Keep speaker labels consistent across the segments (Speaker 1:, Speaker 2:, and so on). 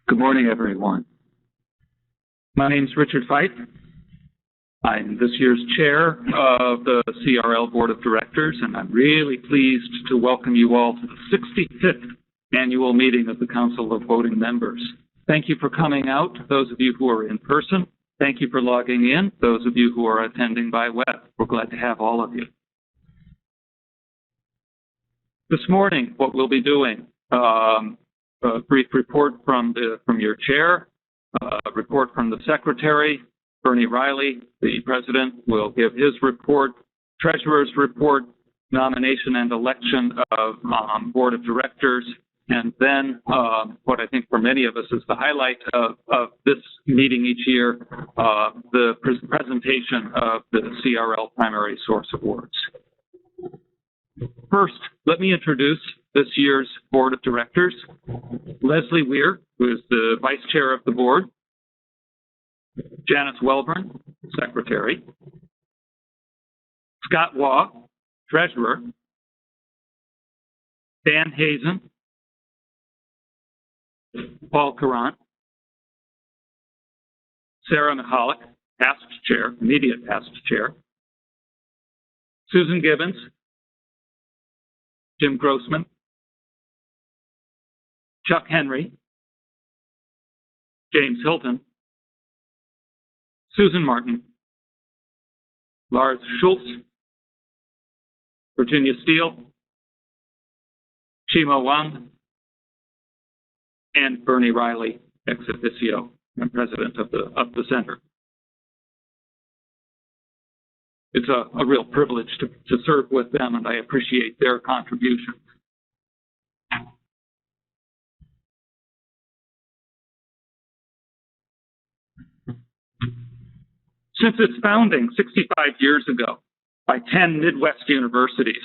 Speaker 1: Good morning, everyone. My name is Richard Fyffe. I'm this year's chair of the CRL Board of Directors, and I'm really pleased to welcome you all to the 65th annual meeting of the Council of Voting Members. Thank you for coming out, those of you who are in person. Thank you for logging in, those of you who are attending by web. We're glad to have all of you. This morning, what we'll be doing, a brief report from your chair, a report from the secretary. Bernie Riley, the president, will give his report, treasurer's report, nomination and election of board of directors, and then what I think for many of us is the highlight of this meeting each year, the presentation of the CRL Primary Source Awards. First, let me introduce this year's board of directors. Leslie Weir, who is the vice chair of the board. Janice Welborn, secretary. Scott Waugh, treasurer. Dan Hazen. Paul Courant. Sarah Mihalik, past chair, immediate past chair. Susan Gibbons. Jim Grossman. Chuck Henry. James Hilton. Susan Martin. Lars Schultz. Virginia Steele. Shimo Wang. And Bernie Riley, ex officio and president of the center. It's a real privilege to serve with them, and I appreciate their contributions. Since its founding 65 years ago by 10 Midwest universities,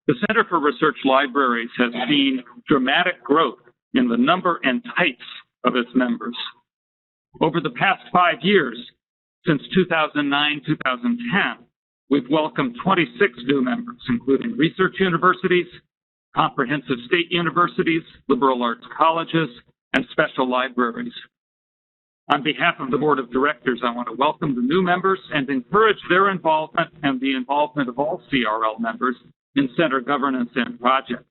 Speaker 1: the Center for Research Libraries has seen dramatic growth in the number and types of its members. Over the past 5 years, since 2009-2010, we've welcomed 26 new members, including research universities, comprehensive state universities, liberal arts colleges, and special libraries. On behalf of the board of directors, I want to welcome the new members and encourage their involvement and the involvement of all CRL members in center governance and projects.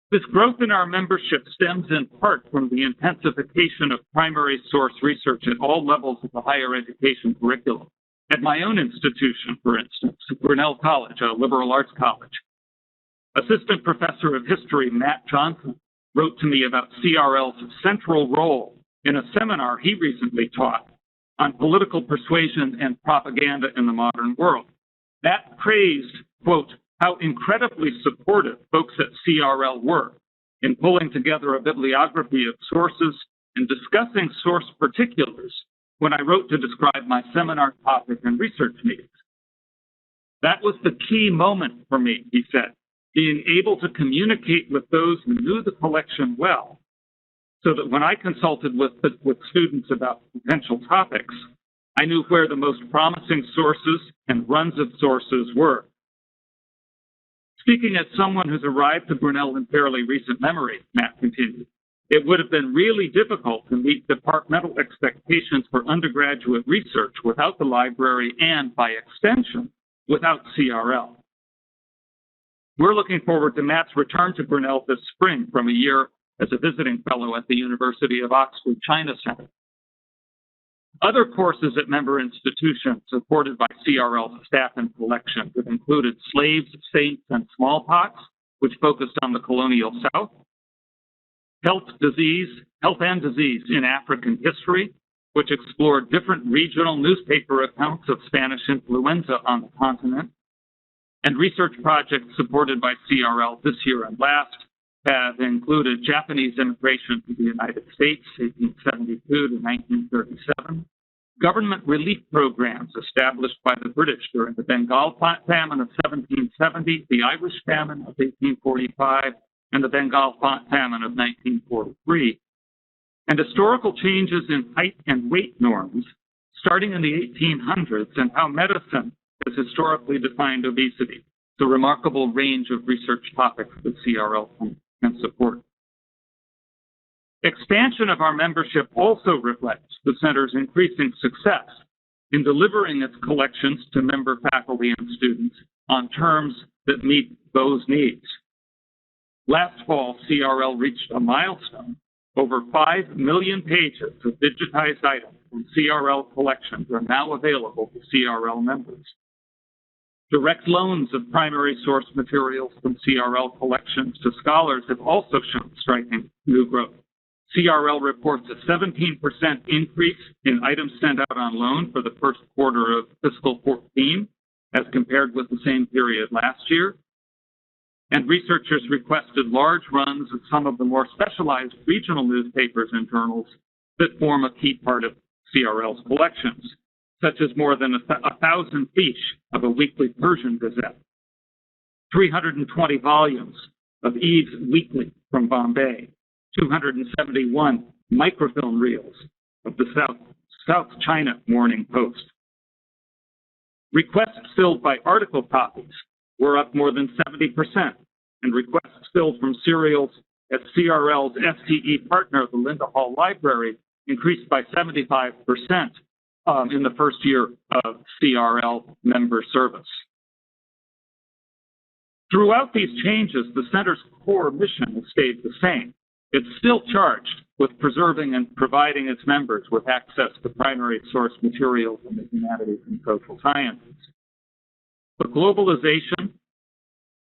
Speaker 1: This growth in our membership stems in part from the intensification of primary source research at all levels of the higher education curriculum. At my own institution, for instance, Grinnell College, a liberal arts college, Assistant Professor of History Matt Johnson wrote to me about CRL's central role in a seminar he recently taught on political persuasion and propaganda in the modern world. That praised, quote, how incredibly supportive folks at CRL were in pulling together a bibliography of sources and discussing source particulars when I wrote to describe my seminar topic and research meetings. That was the key moment for me, he said, being able to communicate with those who knew the collection well, so that when I consulted with students about potential topics, I knew where the most promising sources and runs of sources were. Speaking as someone who's arrived to Grinnell in fairly recent memory, Matt continued, it would have been really difficult to meet departmental expectations for undergraduate research without the library and, by extension, without CRL. We're looking forward to Matt's return to Grinnell this spring from a year as a visiting fellow at the University of Oxford China Center. Other courses at member institutions supported by CRL's staff and collection have included Slaves, Saints, and Smallpox, which focused on the colonial South, Health and Disease in African History, which explored different regional newspaper accounts of Spanish influenza on the continent, and research projects supported by CRL this year and last have included Japanese immigration to the United States, 1872 to 1937, government relief programs established by the British during the Bengal famine of 1770, the Irish famine of 1845, and the Bengal famine of 1943, and historical changes in height and weight norms starting in the 1800s and how medicine has historically defined obesity. It's a remarkable range of research topics that CRL can support. Expansion of our membership also reflects the Center's increasing success in delivering its collections to member faculty and students on terms that meet those needs. Last fall, CRL reached a milestone. Over 5 million pages of digitized items from CRL collections are now available to CRL members. Direct loans of primary source materials from CRL collections to scholars have also shown striking new growth. CRL reports a 17% increase in items sent out on loan for the first quarter of fiscal 14 as compared with the same period last year. And researchers requested large runs of some of the more specialized regional newspapers and journals that form a key part of CRL's collections, such as more than 1,000 fiches of a weekly Persian gazette, 320 volumes of Eve's Weekly from Bombay, 271 microfilm reels of the South China Morning Post. Requests filled by article copies were up more than 70%, and requests filled from serials at CRL's FTE partner, the Linda Hall Library, increased by 75% in the first year of CRL member service. Throughout these changes, the Center's core mission has stayed the same. It's still charged with preserving and providing its members with access to primary source materials in the humanities and social sciences. But globalization,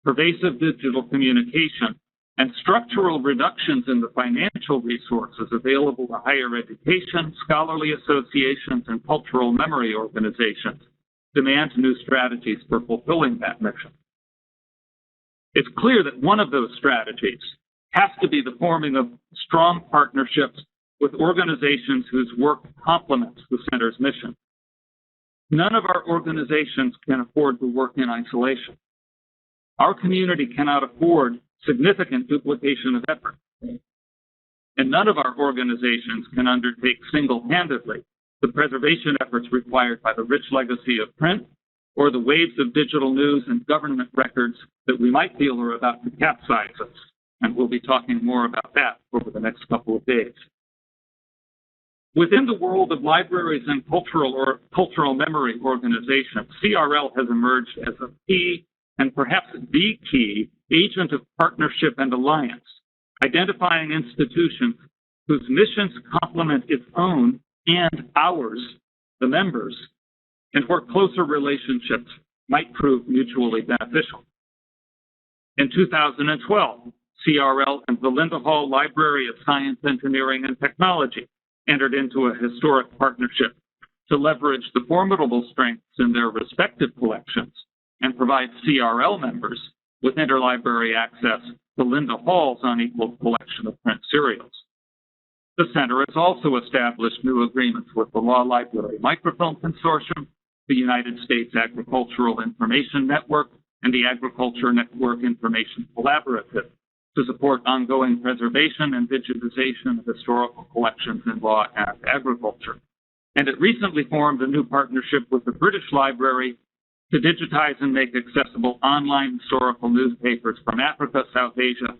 Speaker 1: pervasive digital communication, and structural reductions in the financial resources available to higher education, scholarly associations, and cultural memory organizations demand new strategies for fulfilling that mission. It's clear that one of those strategies has to be the forming of strong partnerships with organizations whose work complements the Center's mission. None of our organizations can afford to work in isolation. Our community cannot afford significant duplication of effort. And none of our organizations can undertake single-handedly the preservation efforts required by the rich legacy of print or the waves of digital news and government records that we might feel are about to capsize us. And we'll be talking more about that over the next couple of days. Within the world of libraries and cultural memory organizations, CRL has emerged as a key and perhaps the key agent of partnership and alliance, identifying institutions whose missions complement its own and ours, the members, and where closer relationships might prove mutually beneficial. In 2012, CRL and the Linda Hall Library of Science, Engineering, and Technology entered into a historic partnership to leverage the formidable strengths in their respective collections and provide CRL members with interlibrary access to Linda Hall's unequaled collection of print serials. The Center has also established new agreements with the Law Library Microfilm Consortium, the United States Agricultural Information Network, and the Agriculture Network Information Collaborative to support ongoing preservation and digitization of historical collections in law and agriculture. And it recently formed a new partnership with the British Library to digitize and make accessible online historical newspapers from Africa, South Asia,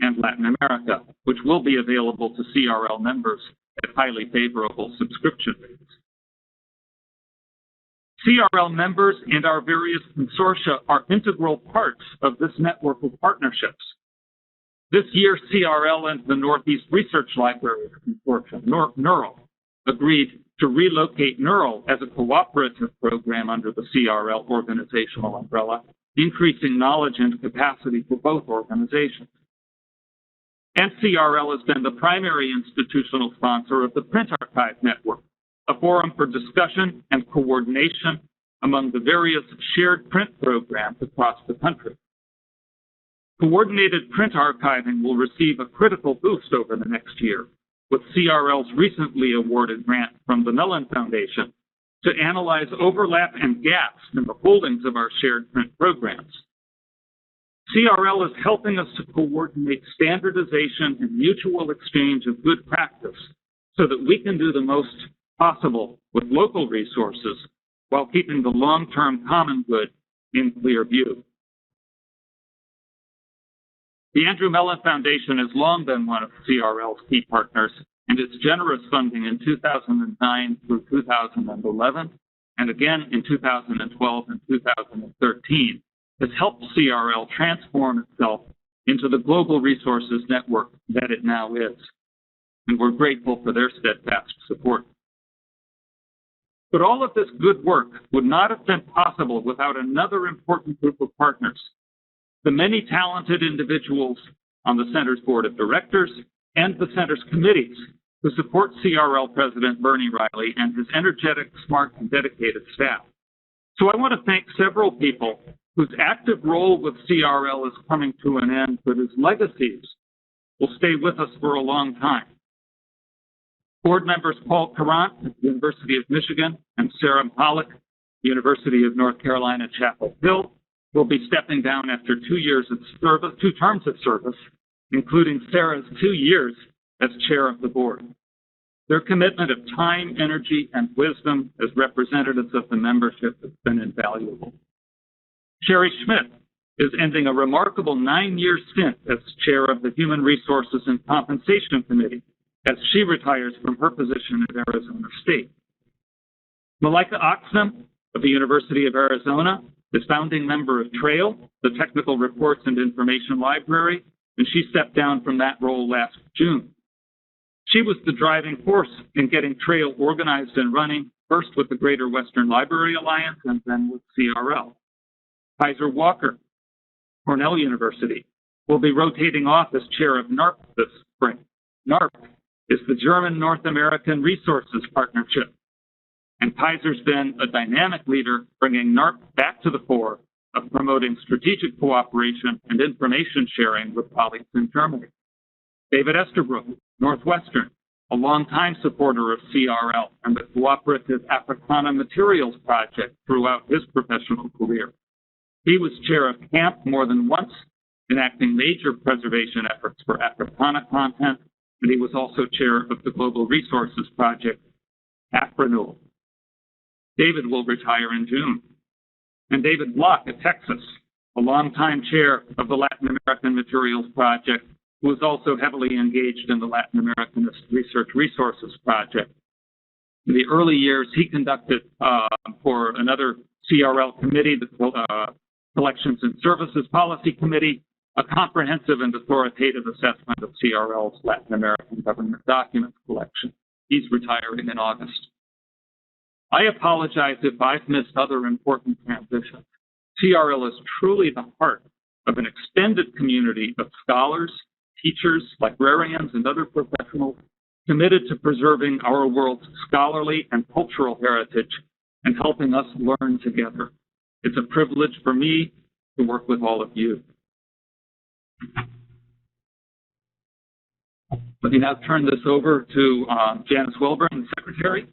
Speaker 1: and Latin America, which will be available to CRL members at highly favorable subscription rates. CRL members and our various consortia are integral parts of this network of partnerships. This year, CRL and the Northeast Research Library Consortium, NURL, agreed to relocate NURL as a cooperative program under the CRL organizational umbrella, increasing knowledge and capacity for both organizations. And CRL has been the primary institutional sponsor of the Print Archive Network, a forum for discussion and coordination among the various shared print programs across the country. Coordinated print archiving will receive a critical boost over the next year, with CRL's recently awarded grant from the Mellon Foundation to analyze overlap and gaps in the holdings of our shared print programs. CRL is helping us to coordinate standardization and mutual exchange of good practice so that we can do the most possible with local resources while keeping the long-term common good in clear view. The Andrew Mellon Foundation has long been one of CRL's key partners, and its generous funding in 2009 through 2011, and again in 2012 and 2013, has helped CRL transform itself into the global resources network that it now is. And we're grateful for their steadfast support. But all of this good work would not have been possible without another important group of partners: the many talented individuals on the Center's board of directors and the Center's committees who support CRL President Bernie Riley and his energetic, smart, and dedicated staff. So I want to thank several people whose active role with CRL is coming to an end, but whose legacies will stay with us for a long time. Board members Paul Courant at the University of Michigan and Sarah Pollock, University of North Carolina, Chapel Hill, will be stepping down after 2 terms of service, including Sarah's 2 years as chair of the board. Their commitment of time, energy, and wisdom as representatives of the membership has been invaluable. Sherry Schmidt is ending a remarkable 9-year stint as chair of the Human Resources and Compensation Committee as she retires from her position at Arizona State. Malika Oxnam of the University of Arizona is founding member of TRAIL, the Technical Reports and Information Library, and she stepped down from that role last June. She was the driving force in getting TRAIL organized and running, first with the Greater Western Library Alliance and then with CRL. Kaiser Walker, Cornell University, will be rotating off as chair of NARP this spring. NARP is the German North American Resources Partnership, and Kaiser's been a dynamic leader bringing NARP back to the fore of promoting strategic cooperation and information sharing with colleagues in Germany. David Esterbrook, Northwestern, a longtime supporter of CRL and the cooperative Africana Materials Project throughout his professional career. He was chair of CAMP more than once, enacting major preservation efforts for Africana content, and he was also chair of the Global Resources Project, AFRENEWAL. David will retire in June. And David Block of Texas, a longtime chair of the Latin American Materials Project, who was also heavily engaged in the Latin American Research Resources Project. In the early years, he conducted for another CRL committee, the Collections and Services Policy Committee, a comprehensive and authoritative assessment of CRL's Latin American government documents collection. He's retiring in August. I apologize if I've missed other important transitions. CRL is truly the heart of an extended community of scholars, teachers, librarians, and other professionals committed to preserving our world's scholarly and cultural heritage and helping us learn together. It's a privilege for me to work with all of you. Let me now turn this over to Janice Wilburn, the Secretary.